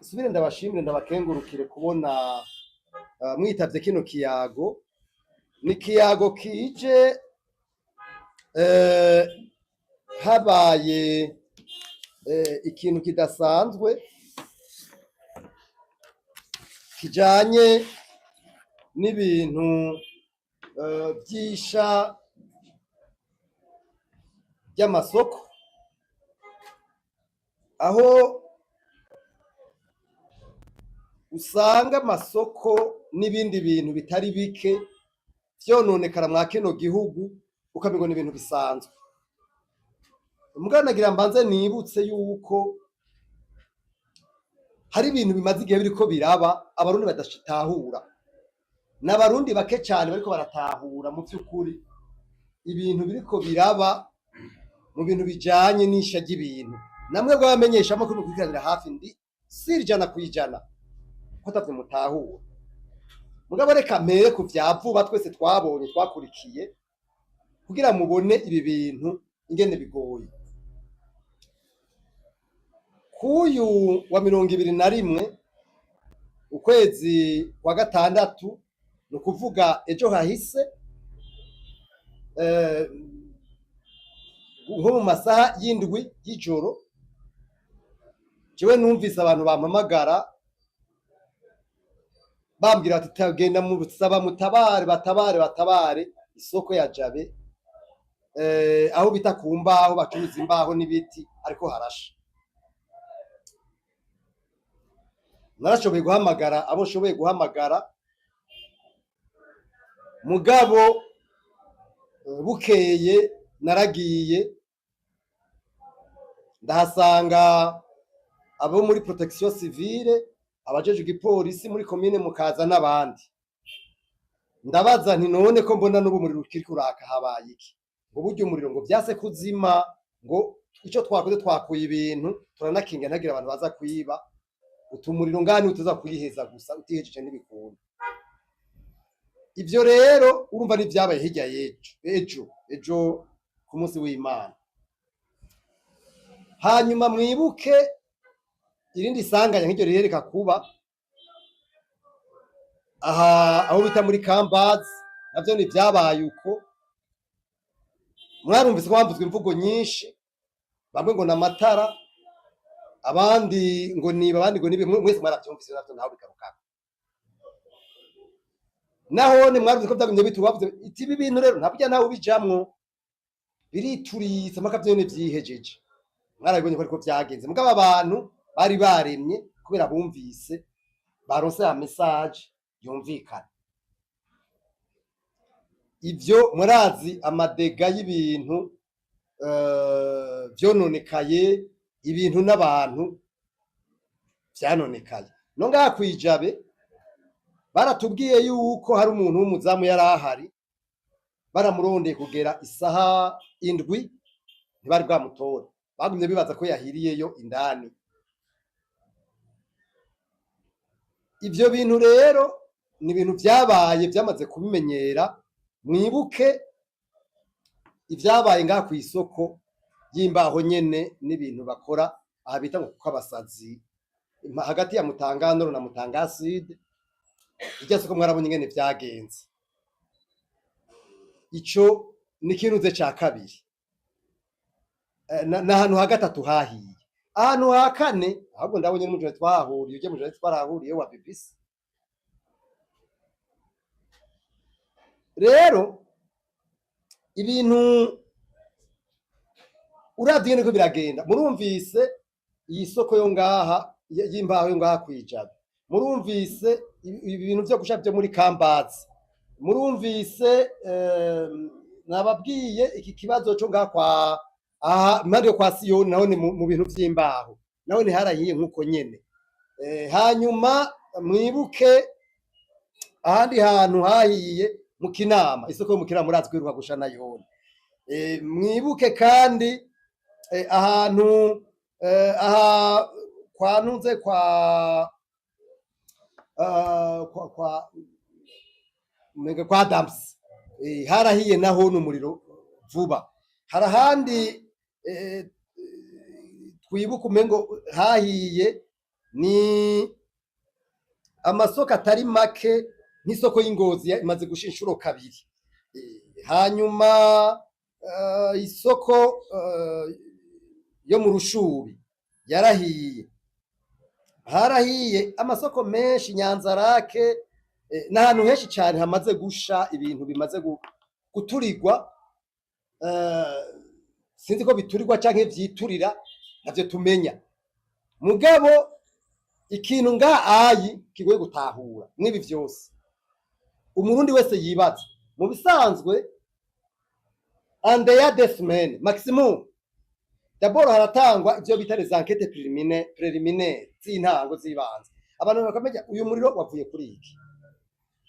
Subire ndabashimire ndabakengurukire kubona mwitavye kino kiyago. Ni kiyago kije habaye ikintu kidasanzwe kijanye n'ibintu vy'isha ry'amasoko, aho usanga amasoko n'ibindi bintu bitari bike vyononekara mwa kino gihugu ukamengo n'ibintu bisanzwe. Mugabo nagira mbanze nibutse yuko hari ibintu bimaze igihe biriko biraba abarundi badashitahura, n'abarundi bake cyane bariko baratahura mu vy'ukuri ibintu biriko biraba mu bintu bijanye n'isha ry'ibintu. Namwe bw'abamenyesha amakuru mukurikiranira hafi ndi si ijana kwijana ko atavye mutahura. Mugabo reka mpere ku vyavuba twese twabonye twakurikiye kugira mubone ibi bintu ingene bigoye. Kuyu wa 21 ukwezi kwa gatandatu, no kuvuga ejo hahise, nko mu masaha y'indwi y'ijoro, jewe numvise abantu bampamagara bambwira ati tagenda mu saba batabare isoko ya Jabe, aho bita ku mbaho bacuruza imbaho n'ibiti ariko harasha. Narashoboye guhamagara abo shoboye guhamagara, mugabo bukeye naragiye ndahasanga abo muri protection civile, abajeje igipolisi muri commune Mukaza n'abandi. Ndabaza nti none ko mbona n'ubu muri rukiri kuraka habaye iki? Ngo buryo umuriro ngo vyase kuzima, ngo ico twakoze twakuye ibintu turanakinga ntagira abantu baza kwiba, utumuriro ngani utuza kuyiheza gusa utihejeje n'ibikunda. Ivyo rero urumva ni vyabaye hirya ejo ku munsi w'Imana. Hanyuma mwibuke irindi sanganya nk'iryo rihereka kuba aha aho bita muri Kambazi, navyo ni vyabaye uko. Mwarumvise ko bambuzwe imvugo nyinshi, bamwe ngo n'amatara, abandi ngo niba, abandi ngo nibe, mwese mwaravyumvise navyo ntaho bigarukana. Naho ni mwaruzi ko byagumye bitubavuze iti ibi bintu rero ntabujya nawe bijamwo birituritse makavyo ne vyihejeje. Mwarabibonye ko ariko vyagenze, mugabo abantu bari baremye kubera bumvise baronse ya message yumvikana. Ivyo murazi amadega y'ibintu vyononekaye, ibintu n'abantu vyanonekaye. No ngaha kwijabe baratubwiye yuko hari umuntu w'umuzamu yari ahari, baramurondeye kugera isaha 7 ntibari bwamutora, bagumye bibaza ko yahiriyeyo indani. Ivyo bintu rero ni ibintu vyabaye vyamaze kubimenyera. Mwibuke ivyabaye ngaha ku isoko y'imbaho nyene n'ibintu bakora aha bita ngo kuko abasazi hagati ya Mutangano na Mutangaside. Irya soko mwarabonye ingene vyagenze. Ico ni kinuze ca kabiri. Na hantu ha gatatu hahiye. Ahantu ha kane ahubwo ndabonye n'umujura twahahuriye, uje mujura twarahuriye wa BBC. Rero ibintu uravye niko biragenda. Murumvise iyi soko yo ngaha y'imbaho yo ngaha kwijabe, murumvise ibintu vyo gusha vyo muri Kambazi, murumvise nababwiye iki kibazo cyo ngaha kwa aha impande yo kwa Siyoni naho ni mu bintu vy'imbaho, naho ni harahiye nkuko nyene. Hanyuma mwibuke ahandi hantu hahiye mu Kinama, isoko yo mu Kinama murazi kwiruka gusha nayo. Mwibuke kandi ahantu aha kwa ntuze kwa Dams, harahiye naho n'umuriro vuba. Harahandi twibuka umengo hahiye ni amasoko atari make nk'isoko y'Ingozi imaze gusha inshuro kabiri. Hanyuma isoko yo mu Rushubi yarahiye, harahiye amasoko menshi, Nyanzarake n'ahantu henshi cyane hamaze gusha, ibintu bimaze guturirwa. Sinzi ko biturirwa canke vyiturira, navyo tumenya. Mugabo ikintu ayi kigoye gutahura mwibi vyose, umurundi wese yibaza. Mu bisanzwe andeya des semaines maximum, d'abord haratangwa ivyo bita les enquêtes préliminaires z'intango z'ibanze, abantu bakamenya uyu muriro wavuye kuri iki.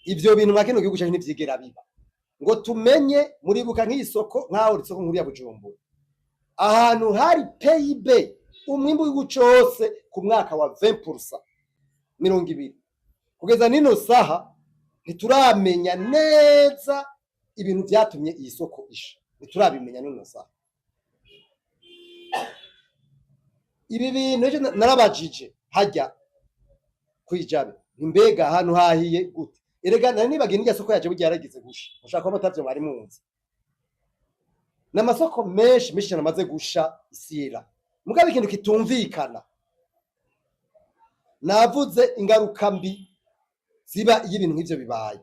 Ivyo bintu mwa kino gihugu cyane ntivyigera biba ngo tumenye. Muribuka nk'isoko nk'aho isoko nkuru ya Bujumbura, ahantu hari PIB umwimbu w'igihugu cose ku mwaka wa 20%, 20, kugeza nino saha ntituramenya neza ibintu vyatumye iyi soko isha, ntiturabimenya nino saha. Ibi bintu narabajije hajya kwijabe, imbega ahantu hahiye gute? Erega nari nibagiye n'irya soko yaje byaragize gusha, ushaka ko batavyo bari munsi. N'amasoko menshi namaze gusha isira. Mugabe ikintu kitumvikana, navuze ingaruka mbi ziba y'ibintu nk'ivyo bibaye.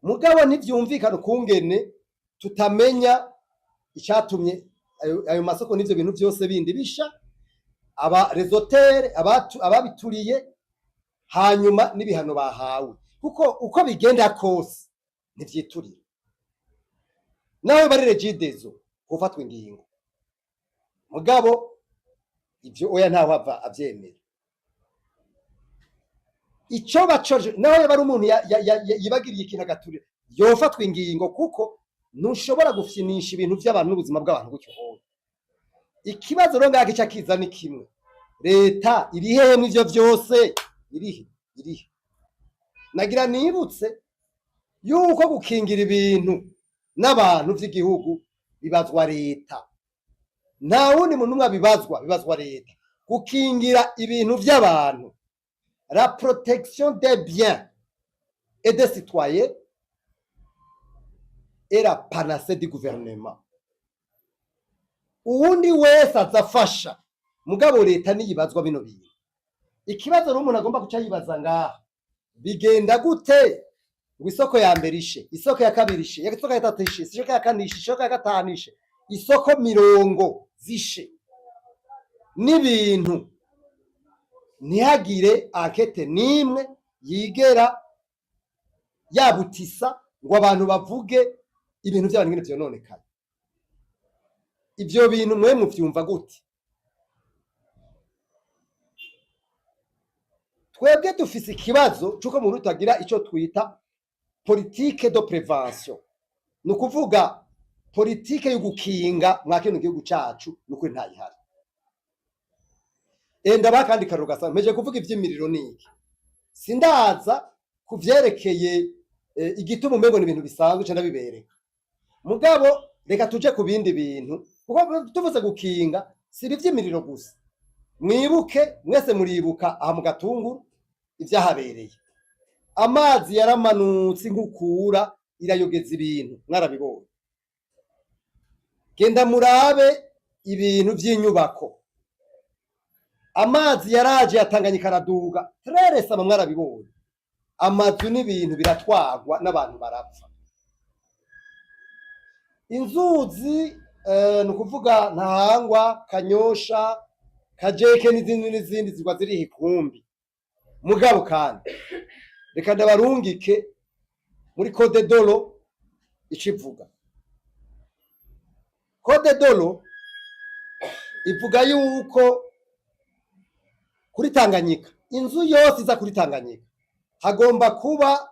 Mugabo ntivyumvikana kungene tutamenya icyatumye ayo masoko n'ivyo bintu byose bindi bisha, aba rezotere ababituriye, hanyuma n'ibihano bahawe. Kuko uko bigenda kose ntivyiturira, nawe bari regidezo kufatwa ingingo. Mugabo ivyo oya ntaho ava avyemera. Ico bacoje nawe bari umuntu yibagiriye ikintu agaturira, yofatwa ingingo, kuko ntushobora gufyinisha ibintu by'abantu n'ubuzima bw'abantu gutyo hoye. Ikibazo rero ngaki cyakiza ni kimwe, leta iri hehe mw'ivyo vyose? Irihe? Nagira nibutse yuko gukingira ibintu n'abantu vy'igihugu bibazwa leta, nta wundi muntu umwe bibazwa leta. Gukingira ibintu by'abantu, la protection des biens et des citoyens est la panacée du gouvernement. Uwundi wese azafasha, mugabo leta niyibazwa bino bintu. Ikibazo rero umuntu agomba kuca yibaza ngaha, bigenda gute ngo isoko ya mbere ishe, isoko ya kabiri ishe, isoko ya gatatu ishe, isoko ya kane ishe, isoko ya gatanu ishe, isoko mirongo zishe, n'ibintu ntihagire ankete nimwe yigera yabutisa ngo abantu bavuge ibintu by'abantu ngene vyononekaye. Ivyo bintu mwe muvyumva gute? Twebwe dufise ikibazo cyuko mu rutagira ico twita politique de prévention, nukuvuga politike yo gukinga mwa kino gihugu cacu, nuko ntayihari. Enda bakandi karugasa meje kuvuga ivy'imiriro niki, sindaza kuvyerekeye igituma umengo ni ibintu bisanzwe cyane bibereka. Mugabo reka tuje ku bindi bintu, kuko tuvuze gukinga si ivy'imiriro gusa. Mwibuke mwese muribuka aha mu Gatunguru ivyahabereye, amazi yaramanutse inkukura irayogeza ibintu, mwarabibonye. Genda murabe ibintu vy'inyubako, amazi yaraje yatanganyika araduga treresa, mwarabibonye. Amazu n'ibintu biratwagwa n'abantu barapfa. Inzuzi nukuvuga Ntahangwa, Kanyosha, Kajeke n'izindi zigwa ziri hikumbi. Mugabo kandi reka ndabarungike muri Code Dolo icivuga. Code Dolo ivuga yuko kuri Tanganyika, inzu yose iza kuri Tanganyika hagomba kuba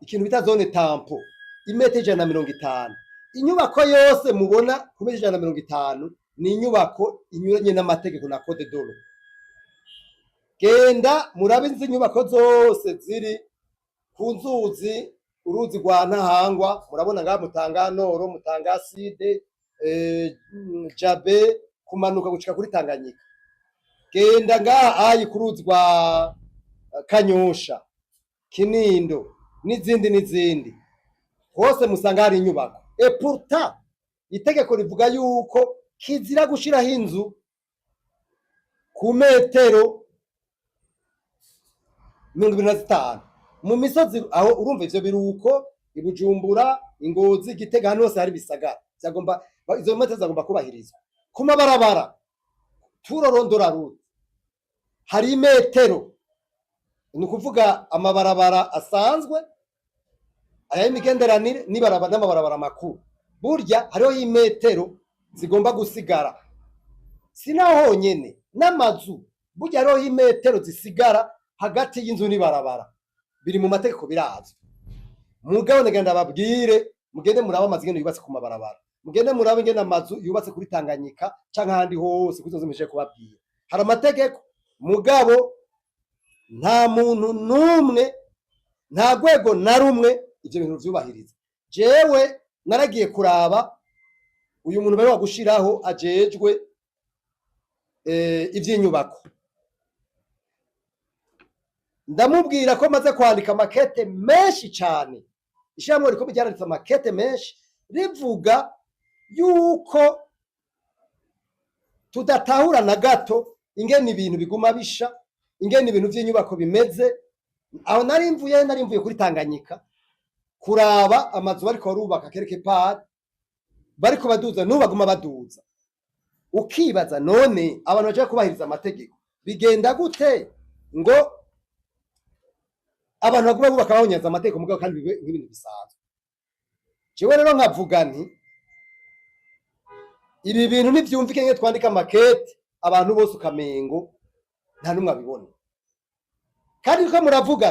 ikintu bita zone tampo, imetero 150. Inyubako yose mubona ku metero 150 ni inyubako inyuranye n'amategeko na Code Dolo. Genda murabe inzu inyubako zose ziri ku nzuzi, uruzi rwa Ntahangwa, murabona ngaha Mutanga Noro, Mutanga Side, Jabe, kumanuka gushika kuri Tanganyika. genda ngaha ayi kuruzwa Kanyosha, Kinindo n'izindi hose musanga hari inyubako. Pourtant itegeko rivuga yuko kizira gushiraho inzu ku metero 25 mu misozi aho. Urumva ivyo biruko Ibujumbura, Ingozi, Gitega, hano hose hari bisagara, zagomba izo metero zagomba kubahirizwa. Ku mabarabara turorondora ruti hari metero, ni ukuvuga amabarabara asanzwe aya y'imigenderanire n'amabarabara makuru, burya hariho imetero zigomba gusigara. Sinaho honyene n'amazu, burya hariho imetero zisigara hagati y'inzu n'ibarabara, biri mu mategeko birazwi. Mugabo ndagenda babwire, mugende muraba amazu ngene yubatse ku mabarabara, mugende muraba ngene amazu yubatse kuri Tanganyika canke ahandi hose kuzo zimeshe kubabwira. Hari amategeko, mugabo nta muntu numwe, nta rwego na rumwe ivyo bintu vyubahiriza. Jewe naragiye kuraba uyu muntu bari wagushiraho ajejwe ivy'inyubako, ndamubwira ko maze kwandika makete menshi cyane. Ishyamwe riko byaranditse makete menshi rivuga yuko tudatahura na gato ingene ibintu biguma bisha, ingene ibintu vy'inyubako bimeze. Aho narimvuye kuri Tanganyika kuraba amazu bariko barubaka kereke part, bariko baduza n'ubaguma baduza, ukibaza none abantu baje kubahiriza amategeko bigenda gute ngo abantu baguma bubaka bahonyaza amategeko mugabo kandi bibe nk'ibintu bisanzwe. Jewe rero nkavuga nti ibi bintu nivyumvike nke twandika makete abantu bose ukamengo nta numwe abibona, kandi ko muravuga